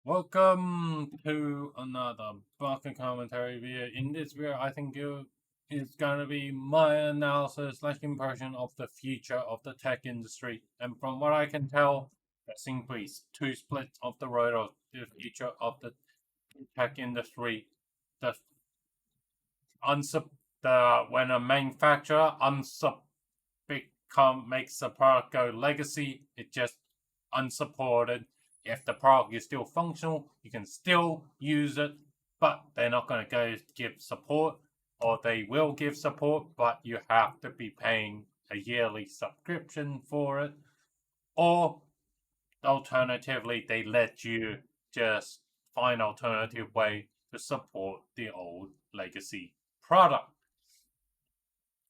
Welcome to another Baka commentary video. In this video, I think it's going to be my analysis / impression of the future of the tech industry. And from what I can tell, there's simply two splits of the road of the future of the tech industry. When a manufacturer makes a product go legacy, it just unsupported. If the product is still functional, you can still use it, but they're not going to go give support, or they will give support, but you have to be paying a yearly subscription for it. Or alternatively, they let you just find alternative way to support the old legacy product.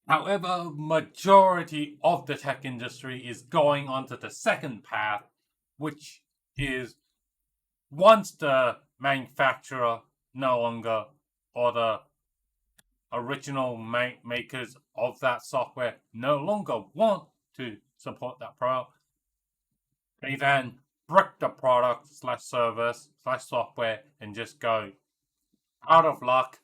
However, majority of the tech industry is going onto the second path, which is once the manufacturer no longer, or the original makers of that software no longer want to support that product, they then brick the product / service / software and just go out of luck.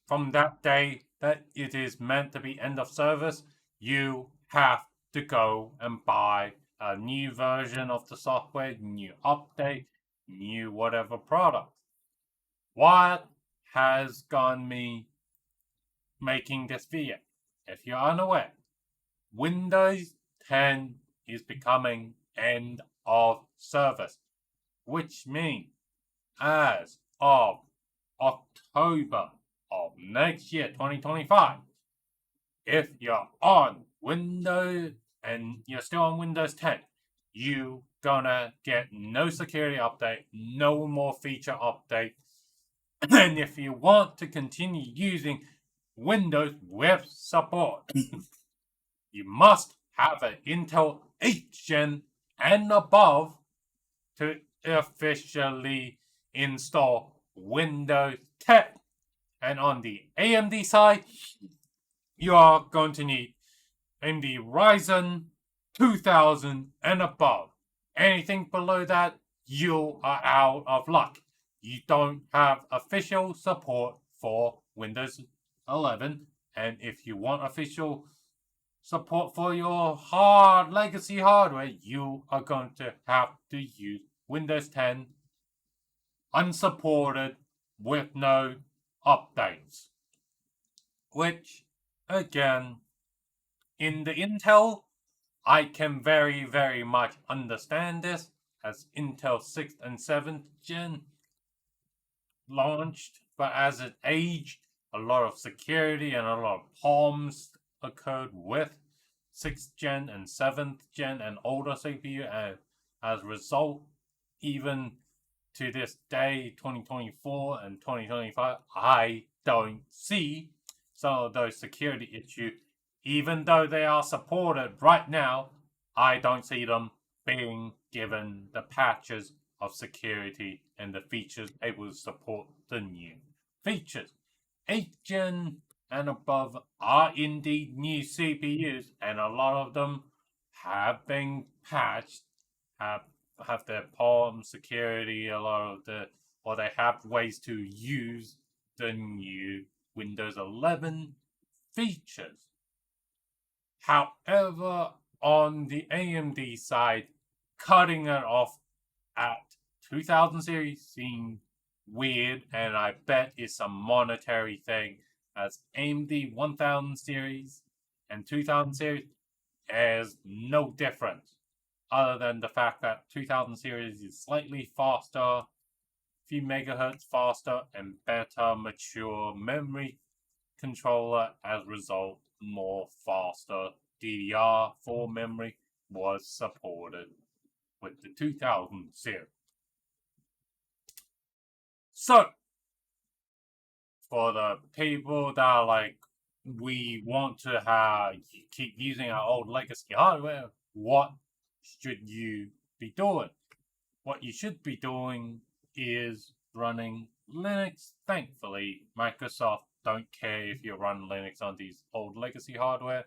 From that day that it is meant to be end of service, you have to go and buy a new version of the software, new update, new whatever product. What has gotten me making this video? If you're unaware, Windows 10 is becoming end of service, which means as of October of next year, 2025, if you're on Windows and you're still on Windows 10, you gonna get no security update, no more feature update. And if you want to continue using Windows with support, you must have an Intel 8th Gen and above to officially install Windows 10. And on the AMD side, you are going to need AMD Ryzen 2000 and above. Anything below that, you are out of luck. You don't have official support for Windows 11. And if you want official support for your legacy hardware, you are going to have to use Windows 10 unsupported with no updates. Which, again, in the Intel, I can very, very much understand this, as Intel 6th and 7th Gen launched, but as it aged, a lot of security and a lot of problems occurred with 6th Gen and 7th Gen and older CPU, and as a result, even to this day, 2024 and 2025, I don't see some of those security issues. Even though they are supported right now, I don't see them being given the patches of security and the features able to support the new features. 8th Gen and above are indeed new CPUs, and a lot of them have been patched, have their palm security, or they have ways to use the new Windows 11 features. However, on the AMD side, cutting it off at 2000 series seems weird, and I bet it's a monetary thing, as AMD 1000 series and 2000 series is no difference, other than the fact that 2000 series is slightly faster, a few megahertz faster, and better mature memory controller. As a result, more faster DDR4 memory was supported with the 2000 series. So, for the people that are like, we want to keep using our old legacy hardware, what should you be doing? What you should be doing is running Linux. Thankfully, Microsoft don't care if you run Linux on these old legacy hardware.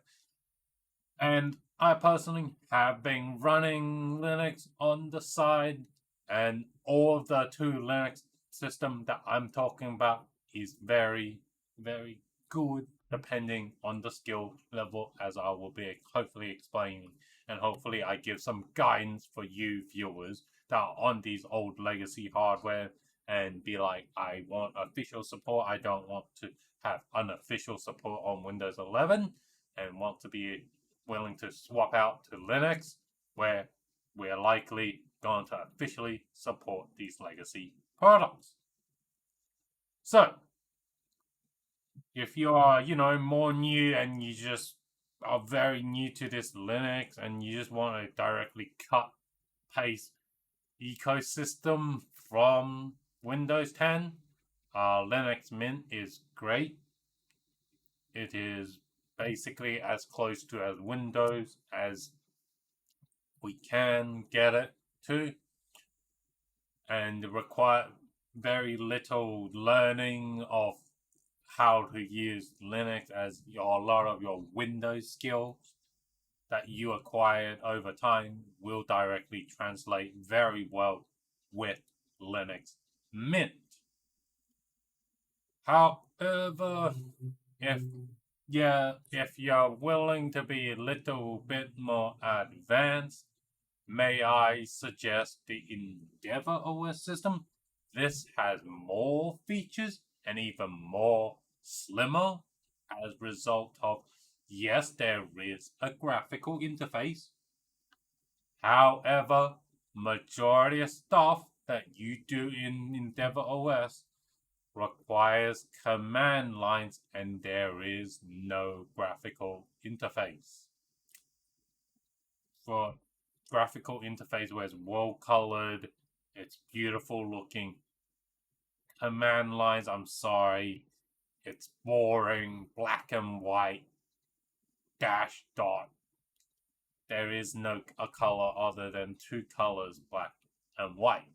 And I personally have been running Linux on the side, and all of the two Linux system that I'm talking about is very, very good depending on the skill level, as I will be hopefully explaining. And hopefully I give some guidance for you viewers that are on these old legacy hardware and be like, I want official support. I don't want to have unofficial support on Windows 11 and want to be willing to swap out to Linux, where we're likely going to officially support these legacy products. So, if you are, more new and you just are very new to this Linux and you just want to directly cut paste ecosystem from Windows 10, Linux Mint is great. It is basically as close to as Windows as we can get it to, and require very little learning of how to use Linux, as a lot of your Windows skills that you acquired over time will directly translate very well with Linux Mint. However, if you're willing to be a little bit more advanced, may I suggest the Endeavour OS system? This has more features and even more slimmer as a result of, yes, there is a graphical interface. However, majority of stuff that you do in Endeavour OS requires command lines and there is no graphical interface. For graphical interface where it's well colored, it's beautiful looking. Command lines, I'm sorry, it's boring, black and white, dash dot. There is no a color other than two colors, black and white.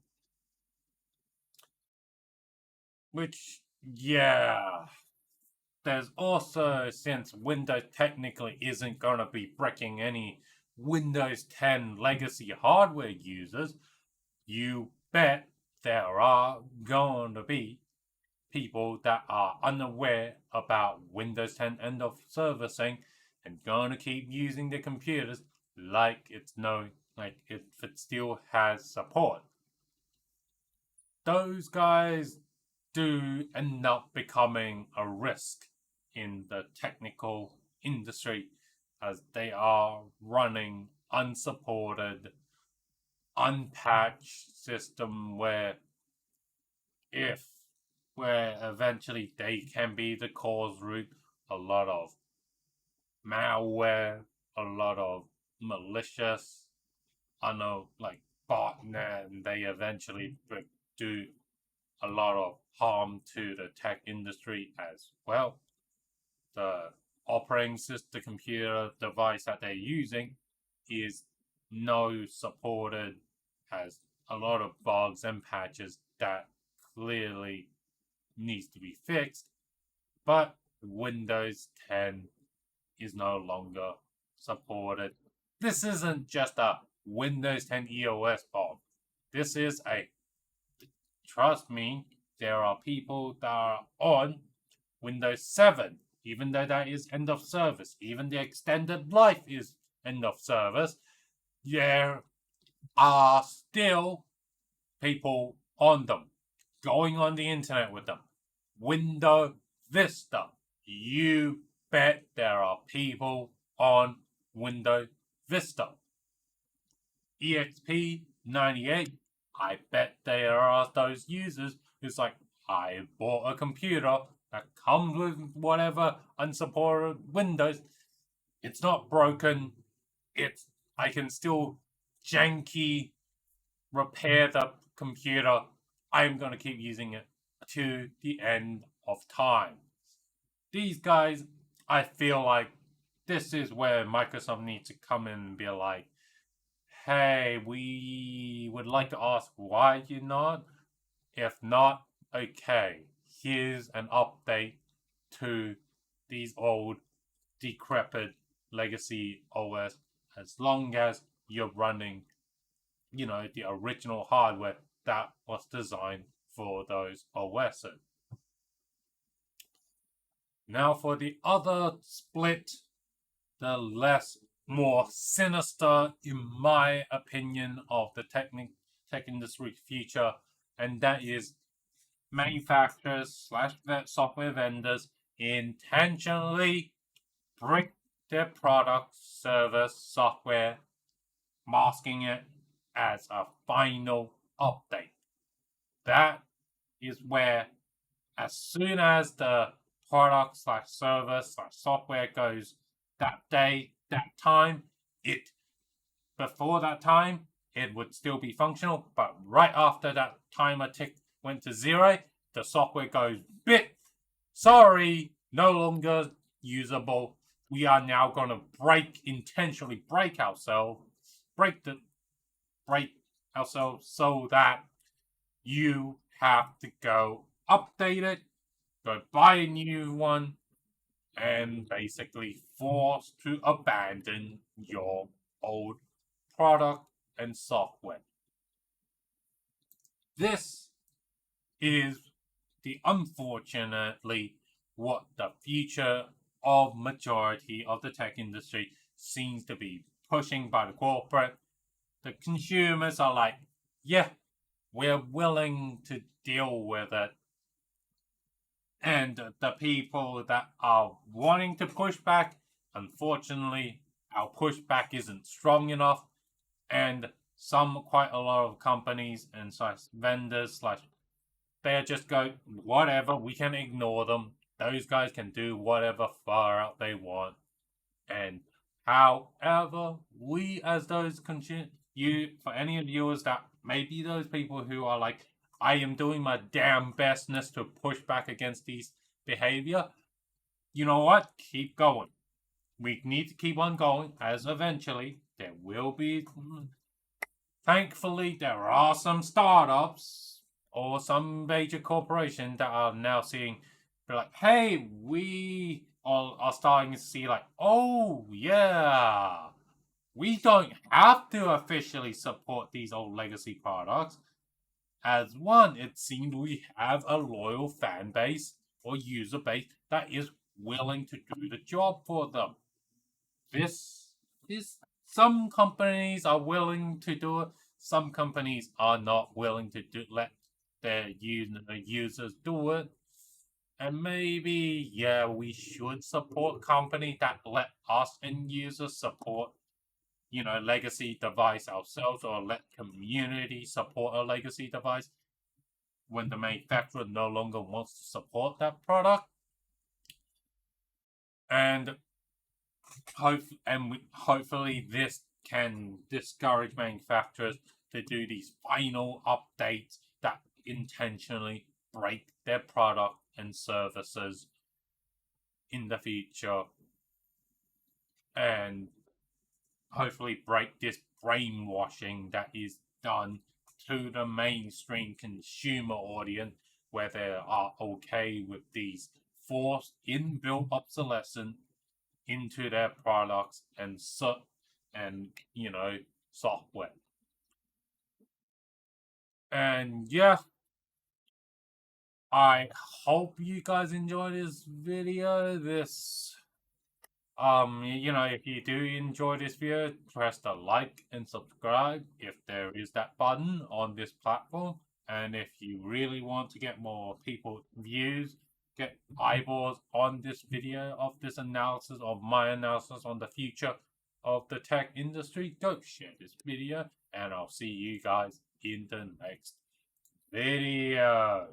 Which, yeah. There's also, since Windows technically isn't going to be breaking any Windows 10 legacy hardware users, you bet there are going to be people that are unaware about Windows 10 end of servicing and going to keep using the computers like it still has support. Those guys do end up becoming a risk in the technical industry, as they are running unsupported, unpatched system where eventually they can be the cause root a lot of malware, a lot of malicious, botnet, and they eventually do a lot of harm to the tech industry as well. The operating system, the computer device that they're using is no supported, has a lot of bugs and patches that clearly needs to be fixed, but Windows 10 is no longer supported. This isn't just a Windows 10 EOS bug. This is trust me, there are people that are on Windows 7, even though that is end of service, even the extended life is end of service, there are still people on them, going on the internet with them. Windows Vista, you bet there are people on Windows Vista. EXP98, I bet there are those users who's like, I bought a computer that comes with whatever unsupported Windows. It's not broken. I can still janky repair the computer. I'm going to keep using it to the end of time. These guys, I feel like this is where Microsoft needs to come in and be like, hey, we would like to ask why you're not. If not, okay, here's an update to these old, decrepit legacy OS. As long as you're running, the original hardware, that was designed for those OSs. Now for the other split, the more sinister, in my opinion, of the tech industry future, and that is manufacturers / software vendors intentionally break their product, service, software, masking it as a final update. That is where, as soon as the product / service / software goes that day, that time, before that time, it would still be functional, but right after that timer tick went to 0, the software goes, sorry, no longer usable. We are now going to intentionally break ourselves so that you have to go update it, go buy a new one, and basically forced to abandon your old product and software. This is unfortunately what the future of majority of the tech industry seems to be pushing by the corporate. The consumers are like, yeah, we're willing to deal with it. And the people that are wanting to push back, unfortunately, our pushback isn't strong enough. And quite a lot of companies and vendors, they just go, whatever, we can ignore them. Those guys can do whatever far out they want. And however, we as those for any of viewers that may be those people who are like, I am doing my damn bestness to push back against these behavior. You know what? Keep going. We need to keep on going, as eventually there will be. Thankfully, there are some startups or some major corporation that are now seeing, they're like, hey, we are starting to see like, oh yeah, we don't have to officially support these old legacy products. As one, it seems we have a loyal fan base or user base that is willing to do the job for them. Some companies are willing to do it. Some companies are not willing to let their users do it. And maybe, yeah, we should support companies that let us end users support, legacy device ourselves, or let community support a legacy device when the manufacturer no longer wants to support that product. And hopefully this can discourage manufacturers to do these final updates that intentionally break their product and services in the future, and hopefully break this brainwashing that is done to the mainstream consumer audience, where they are okay with these forced inbuilt obsolescence into their products and software. And yeah, I hope you guys enjoy this video. If you do enjoy this video, press the like and subscribe if there is that button on this platform. And if you really want to get more views, get eyeballs on this video of this analysis, of my analysis on the future of the tech industry, go share this video, and I'll see you guys in the next video.